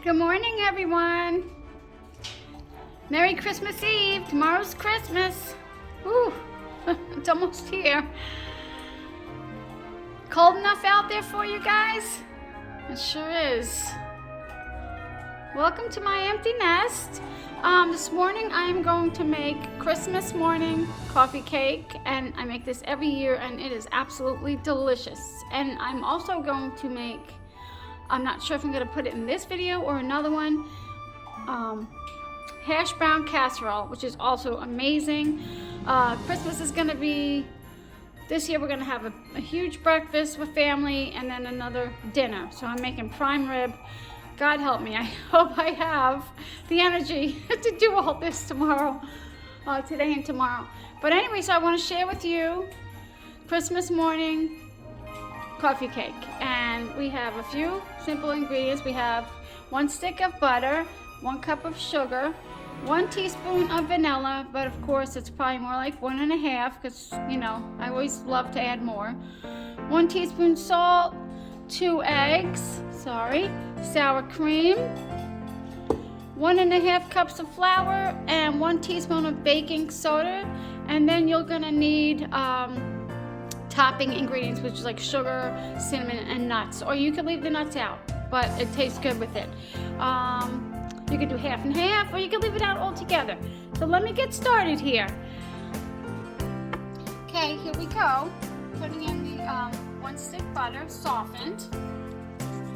Good morning, everyone. Merry Christmas Eve. Tomorrow's Christmas. Woo, it's almost here. Cold enough out there for you guys? It sure is. Welcome to my empty nest. This morning I am going to make Christmas morning coffee cake, and I make this every year and it is absolutely delicious. And I'm also going to make, I'm not sure if I'm going to put it in this video or another one, hash brown casserole, which is also amazing. Christmas is going to be, this year we're going to have a huge breakfast with family and then another dinner. So I'm making prime rib. God help me, I hope I have the energy to do all this tomorrow, today and tomorrow. But anyway, so I want to share with you Christmas morning coffee cake. And we have a few simple ingredients. We have 1 stick of butter, 1 cup of sugar, 1 teaspoon of vanilla, but of course it's probably more like 1.5 because, you know, I always love to add more. 1 teaspoon salt, 2 eggs, sour cream, 1.5 cups of flour, and 1 teaspoon of baking soda. And then you're gonna need topping ingredients, which is like sugar, cinnamon, and nuts. Or you can leave the nuts out, but it tastes good with it. You can do half and half, or you can leave it out altogether. So let me get started here. Okay, here we go. Putting in the 1 stick butter, softened.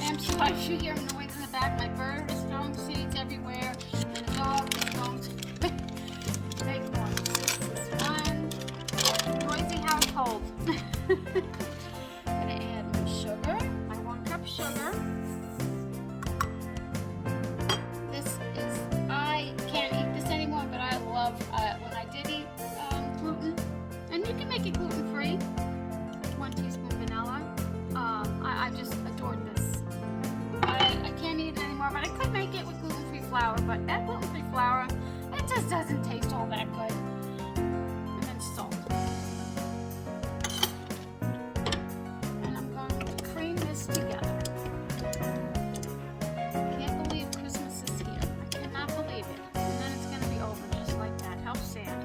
I'm sorry if you hear noise in the back. My bird is throwing seeds everywhere. The dog is going to make noise. This is one noisy household. I'm gonna add my sugar, my 1 cup sugar. This is, I can't eat this anymore, but I love, when I did eat gluten, and you can make it gluten-free. 1 teaspoon vanilla. I just adored this. I can't eat it anymore, but I could make it with gluten-free flour, but that gluten-free flour, it just doesn't taste all that good. And then salt. And I'm going to cream this together. I can't believe Christmas is here. I cannot believe it. And then it's going to be over just like that. How sad.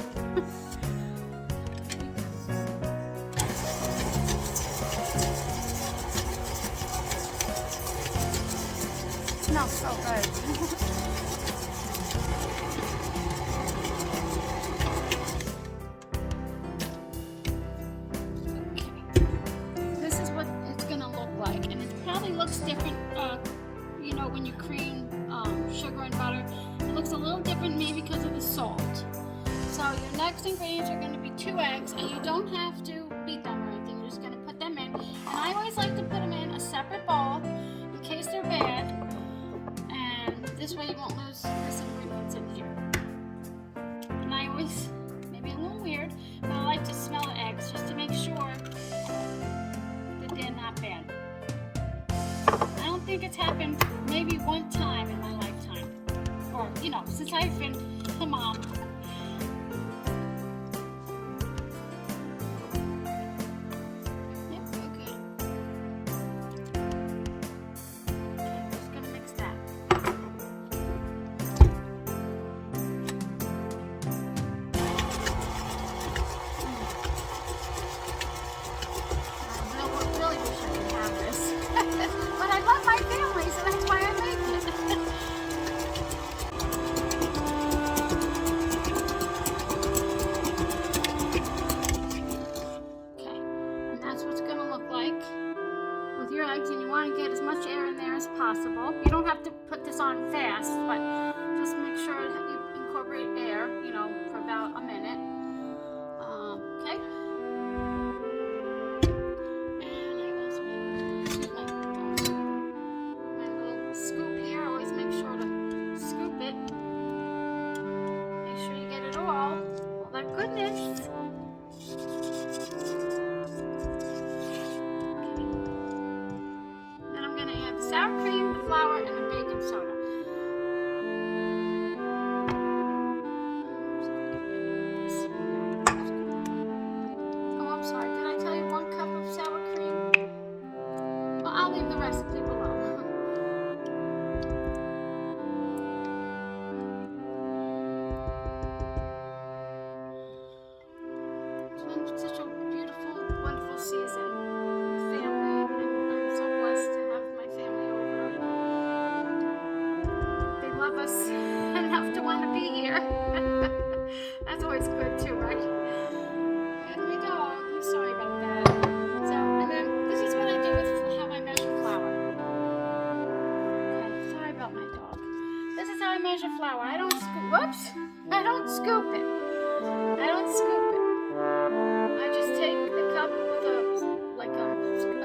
Smells so good. This is what it's gonna look like, and it probably looks different. You know, when you cream sugar and butter, it looks a little different, maybe because of the salt. So your next ingredients are going to be 2 eggs, and you don't have to beat them or anything. You're just going to put them in, and I always like to put them in a separate bowl in case they're bad. This way you won't lose this ingredients in here. And I always, maybe a little weird, but I like to smell the eggs just to make sure that they're not bad. I don't think it's happened maybe 1 time in my lifetime. Or, you know, since I've been a mom. Yep, we're good. I'm just gonna mix that. But I love my family, so that's why I make it. Okay, and that's what it's going to look like with your eggs, and you want to get as much air in there as possible. You don't have to put this on fast, but just make sure that you incorporate air, you know, for about a minute. Okay. Goodness. Then I'm going to add the sour cream, the flour, and the baking soda. having such a beautiful, wonderful season with family, and I'm so blessed to have my family over. They love us enough to want to be here. That's always good too, right? And we go. I'm sorry about that. So, and then this is what I do with how I measure flour. Okay, sorry about my dog. This is how I measure flour. I don't scoop. Whoops! I don't scoop it. I don't scoop it. I just take the cup with a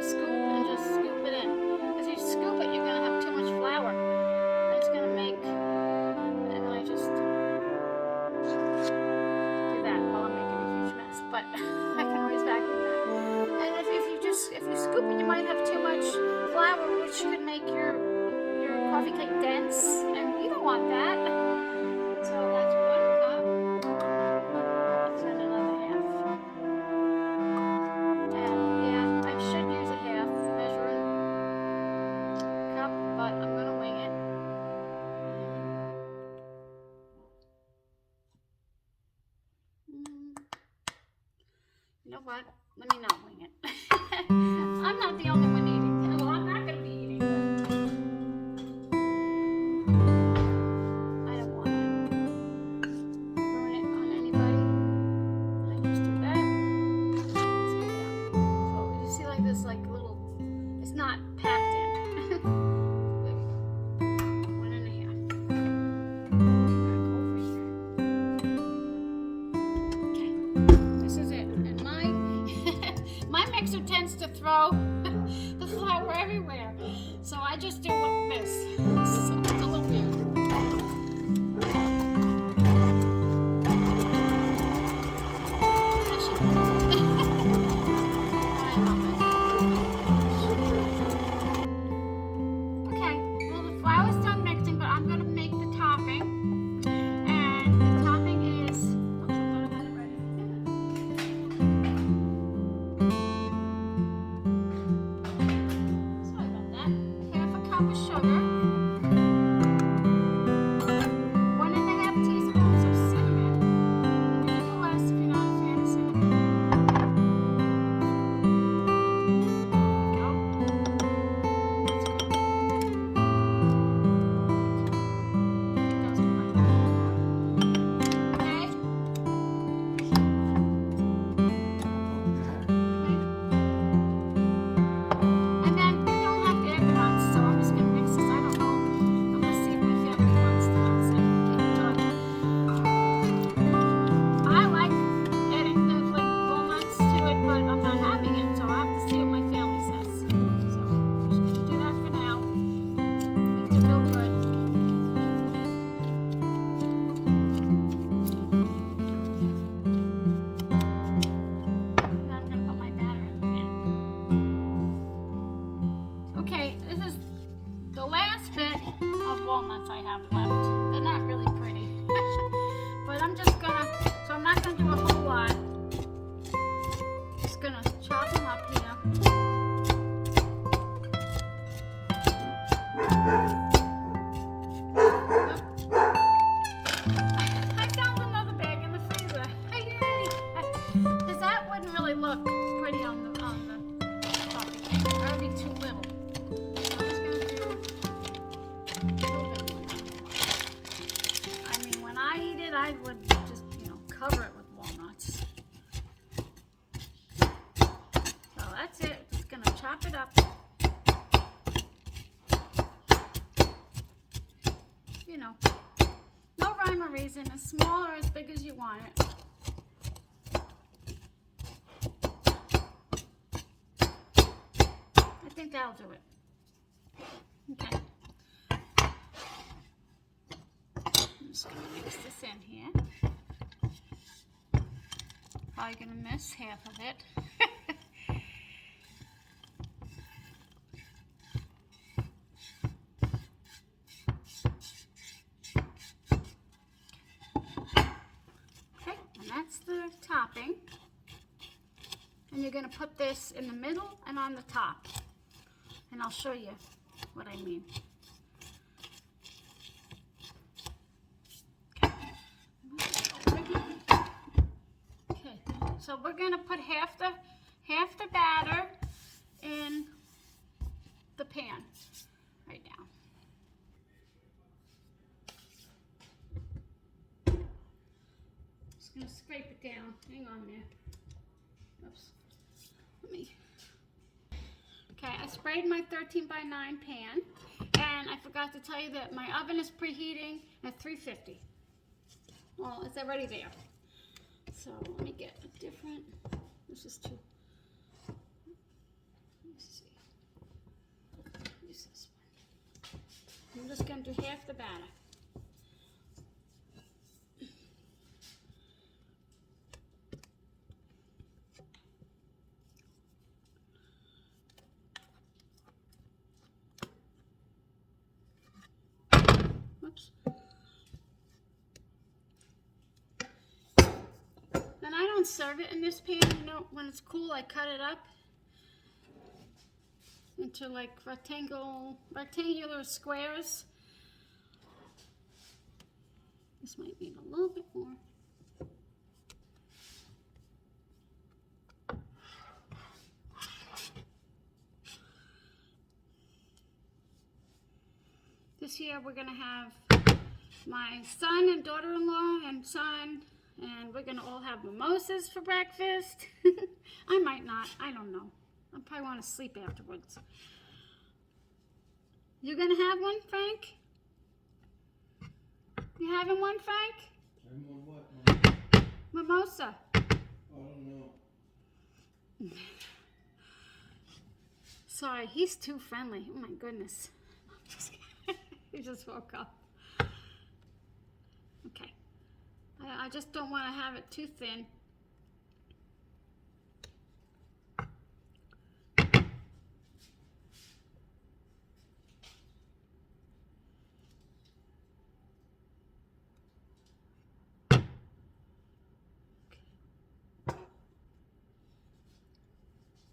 scoop and just scoop it in. As you scoop it, you're gonna have too much flour. And it's gonna make. And then I just do that while I'm making a huge mess. But I can always vacuum that. And if you scoop it, you might have too much flour, which could make your coffee cake dense, and you don't want that. So that's 1 cup. And another half. And yeah, I should use a half measuring cup, but I'm gonna wing it. You know what? Let me not wing it. I'm not the only one eating. Well, I'm not gonna be eating that. I don't want to ruin it on anybody. I just do that. Scoop it out. So you see, like this, like little. It's not packed in. There you go. 1 and a half. Back over here. Okay. This is it. And my mixer tends to throw the flour everywhere. So I just do this. So it's a little weird. Okay, well the flour's done mixing, but I'm gonna make the topping. And the topping is, I thought I had it ready. Sorry about that. Half a cup of sugar. 1.5 teaspoons of cinnamon. You can do less if you're not a fan of cinnamon. There we go. That's good. That's fine. Okay. And then you don't have to add nuts, so I'm just gonna mix this. I don't know. I'm gonna see if my family wants the nuts and done. I like adding the walnuts to it, but I'm not having it, so I have to see what my family says. So I'm just gonna do that for now. Makes it real good. Now I'm gonna put my batter in the pan. Okay, this is the last bit of walnuts I have left. They're not really pretty. But I'm just gonna, so I'm not gonna do a whole lot. Just gonna chop them up here. I found another bag in the freezer. Because that wouldn't really look pretty on the coffee cake. That would be too little. I'm just gonna do a little bit more. I mean, when I eat it, I would just, cover it with walnuts. So that's it. Just gonna chop it up. No rhyme or reason. As small or as big as you want it. I think that'll do it. Okay. I'm just going to mix this in here. Probably going to miss half of it. Okay, and that's the topping. And you're going to put this in the middle and on the top. And I'll show you what I mean. Okay, So we're gonna put half the batter in the pan right now. Just gonna scrape it down. Hang on there. Oops. Let me. Okay, I sprayed my 13 by 9 pan, and I forgot to tell you that my oven is preheating at 350. Well, it's already there. So let me get a different. This is too. Let's see. Use this one. I'm just going to do half the batter. Whoops. Then I don't serve it in this pan. You know, when it's cool, I cut it up into like rectangular squares. This might need a little bit more. This year we're gonna have my son and daughter-in-law and son, and we're gonna all have mimosas for breakfast. I might not, I don't know. I probably want to sleep afterwards. You gonna have one, Frank? You having one, Frank? I'm on what, Mom? Mimosa. I don't know. Sorry, he's too friendly. Oh my goodness. He just woke up. Okay. I just don't want to have it too thin.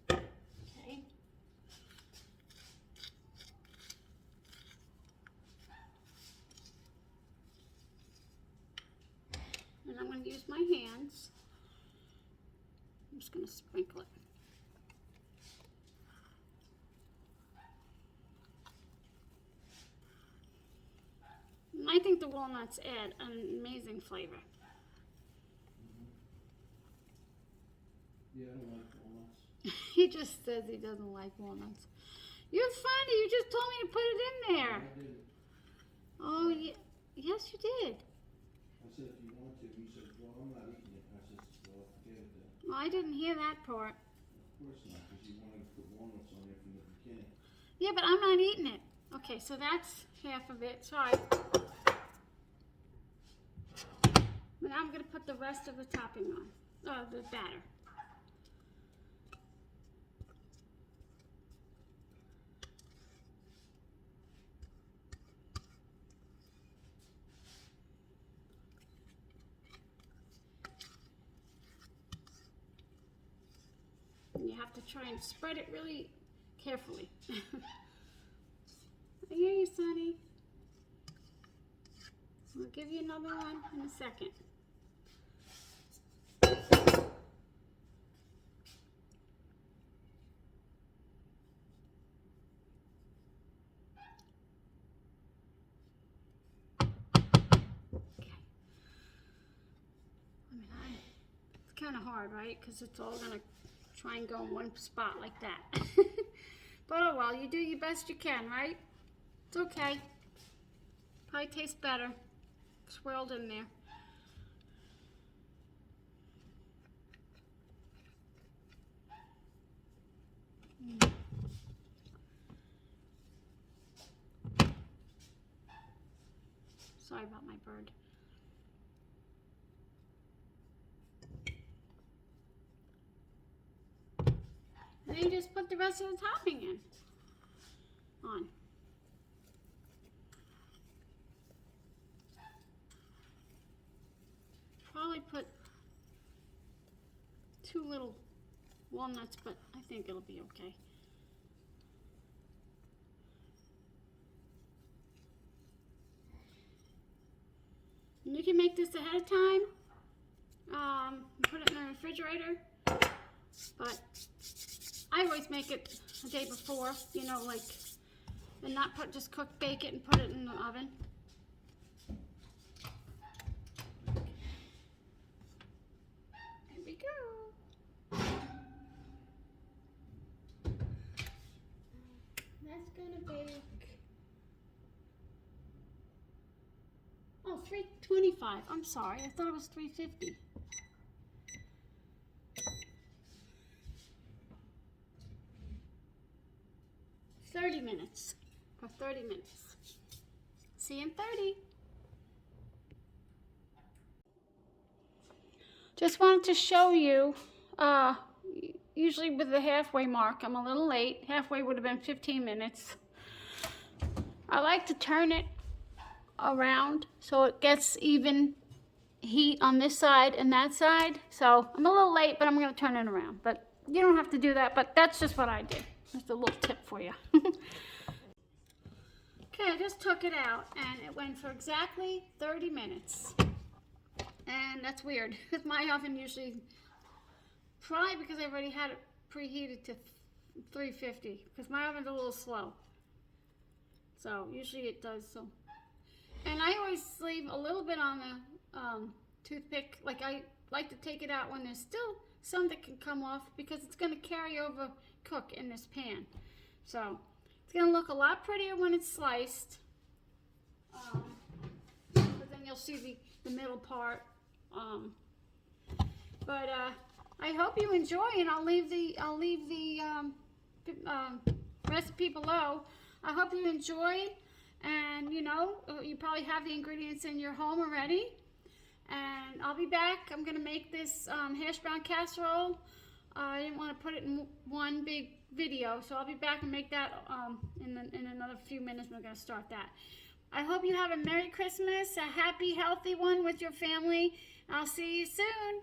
Okay. And I'm going to use my hands. I'm just going to sprinkle it. And I think the walnuts add an amazing flavor. Yeah, I don't like walnuts. He just says he doesn't like walnuts. You're funny. You just told me to put it in there. I didn't. Oh, yeah. Yes, you did. I said if you want to. You said, well, I'm not eating it. I said, well, forget it then. Well, I didn't hear that part. Of course not, because you wanted to put walnuts on there from the beginning. Yeah, but I'm not eating it. Okay, so that's half of it. Sorry. But now I'm going to put the rest of the topping on. The batter. And you have to try and spread it really carefully. I hear you, Sonny. I'll give you another one in a second. It's kind of hard, right? Because it's all going to try and go in one spot like that. But oh well, you do your best you can, right? It's okay. Probably tastes better swirled in there. Sorry about my bird. And then you just put the rest of the topping in. On. Probably put 2 little walnuts, but I think it'll be okay. And you can make this ahead of time. put it in the refrigerator. But I always make it a day before, you know, like, and not bake it and put it in the oven. Here we go. That's gonna bake. Oh, 325. I'm sorry. I thought it was 350. For 30 minutes. See you in 30. Just wanted to show you, usually with the halfway mark, I'm a little late. Halfway would have been 15 minutes. I like to turn it around so it gets even heat on this side and that side. So I'm a little late, but I'm going to turn it around. But you don't have to do that, but that's just what I did. Just a little tip for you. Okay, I just took it out and it went for exactly 30 minutes. And that's weird because my oven usually, probably because I already had it preheated to 350 because my oven's a little slow. So usually it does so. And I always leave a little bit on the toothpick. Like I like to take it out when there's still some that can come off because it's going to carry over cook in this pan. So it's going to look a lot prettier when it's sliced. But then you'll see the middle part. But I hope you enjoy, and I'll leave the recipe below. I hope you enjoy, and you know, you probably have the ingredients in your home already. And I'll be back. I'm gonna make this hash brown casserole. I didn't want to put it in one big video, so I'll be back and make that in another few minutes. We're gonna start that. I hope you have a Merry Christmas, a happy, healthy one with your family. I'll see you soon.